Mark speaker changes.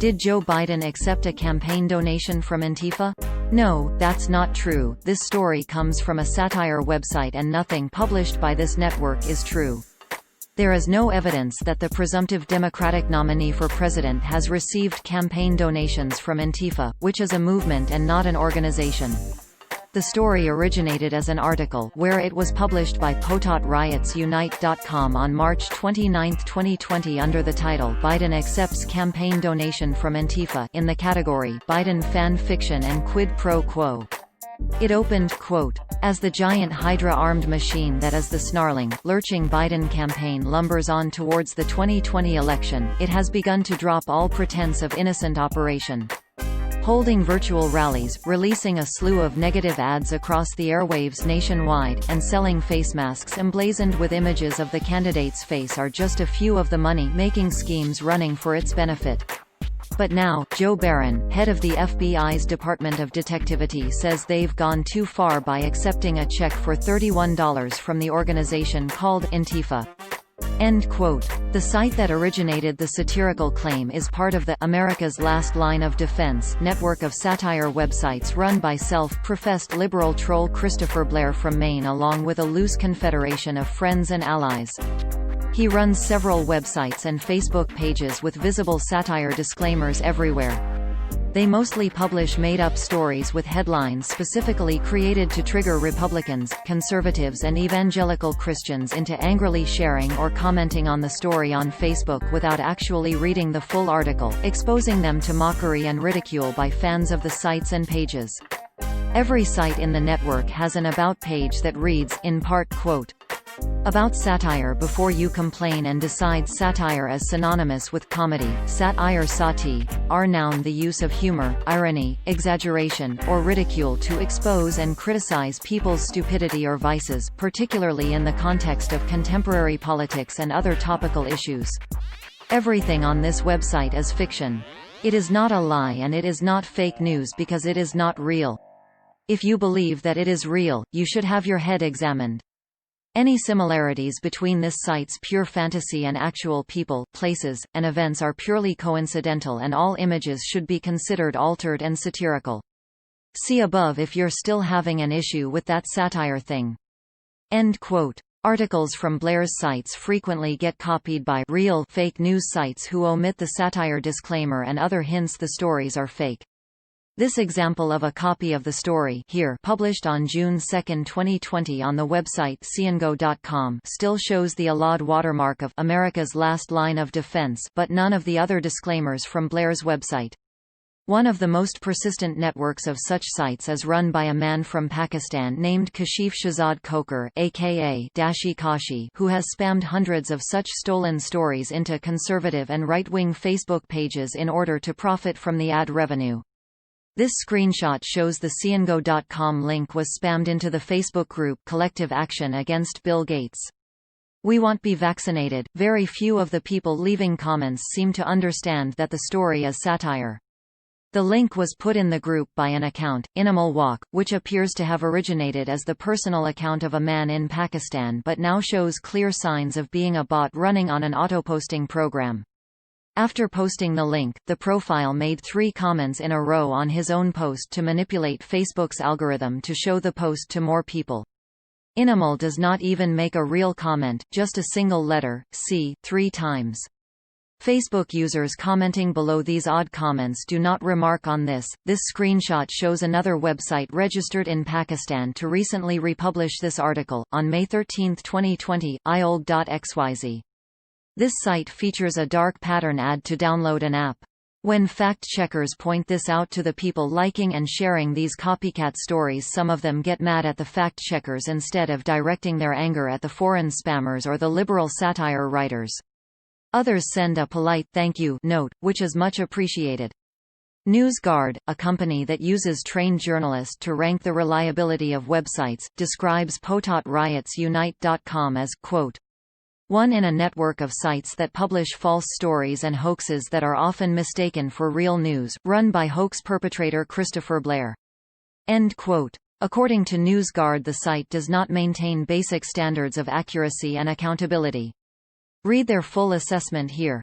Speaker 1: Did Joe Biden accept a campaign donation from Antifa? No, that's not true. This story comes from a satire website and nothing published by this network is true. There is no evidence that the presumptive Democratic nominee for president has received campaign donations from Antifa, which is a movement and not an organization. The story originated as an article, where it was published by POTOTRiotsUnite.com on March 29, 2020 under the title "Biden Accepts Campaign Donation from Antifa" in the category Biden Fan Fiction and Quid Pro Quo. It opened, quote, "As the giant Hydra-armed machine that is the snarling, lurching Biden campaign lumbers on towards the 2020 election, it has begun to drop all pretense of innocent operation. Holding virtual rallies, releasing a slew of negative ads across the airwaves nationwide, and selling face masks emblazoned with images of the candidate's face are just a few of the money-making schemes running for its benefit." But now, Joe Barron, head of the FBI's Department of Detectivity, says they've gone too far by accepting a check for $31 from the organization called Antifa. End quote. The site that originated the satirical claim is part of the America's Last Line of Defense network of satire websites run by self-professed liberal troll Christopher Blair from Maine, along with a loose confederation of friends and allies. He runs several websites and Facebook pages with visible satire disclaimers everywhere. They mostly publish made-up stories with headlines specifically created to trigger Republicans, conservatives and evangelical Christians into angrily sharing or commenting on the story on Facebook without actually reading the full article, exposing them to mockery and ridicule by fans of the sites and pages. Every site in the network has an About page that reads, in part, quote, "About satire before you complain," and decides satire as synonymous with comedy. Satire sati, are noun the use of humor, irony, exaggeration, or ridicule to expose and criticize people's stupidity or vices, particularly in the context of contemporary politics and other topical issues. Everything on this website is fiction. It is not a lie and it is not fake news because it is not real. If you believe that it is real, you should have your head examined. Any similarities between this site's pure fantasy and actual people, places, and events are purely coincidental, and all images should be considered altered and satirical. See above if you're still having an issue with that satire thing. End quote. Articles from Blair's sites frequently get copied by real fake news sites who omit the satire disclaimer and other hints the stories are fake. This example of a copy of the story here, published on June 2, 2020 on the website cngo.com, still shows the Alad watermark of America's Last Line of Defense, but none of the other disclaimers from Blair's website. One of the most persistent networks of such sites is run by a man from Pakistan named Kashif Shahzad Khokhar, aka Dashi Kashi, who has spammed hundreds of such stolen stories into conservative and right-wing Facebook pages in order to profit from the ad revenue. This screenshot shows the cngo.com link was spammed into the Facebook group Collective Action Against Bill Gates. We want be vaccinated. Very few of the people leaving comments seem to understand that the story is satire. The link was put in the group by an account, Animal Walk, which appears to have originated as the personal account of a man in Pakistan but now shows clear signs of being a bot running on an auto-posting program. After posting the link, the profile made 3 comments in a row on his own post to manipulate Facebook's algorithm to show the post to more people. Animal does not even make a real comment, just a single letter, C, 3 times. Facebook users commenting below these odd comments do not remark on this. This screenshot shows another website registered in Pakistan to recently republish this article, on May 13, 2020, iolg.xyz. This site features a dark pattern ad to download an app. When fact-checkers point this out to the people liking and sharing these copycat stories, some of them get mad at the fact-checkers instead of directing their anger at the foreign spammers or the liberal satire writers. Others send a polite "thank you" note, which is much appreciated. NewsGuard, a company that uses trained journalists to rank the reliability of websites, describes POTOTRiotsUnite.com as, quote, "one in a network of sites that publish false stories and hoaxes that are often mistaken for real news, run by hoax perpetrator Christopher Blair." End quote. According to NewsGuard, the site does not maintain basic standards of accuracy and accountability. Read their full assessment here.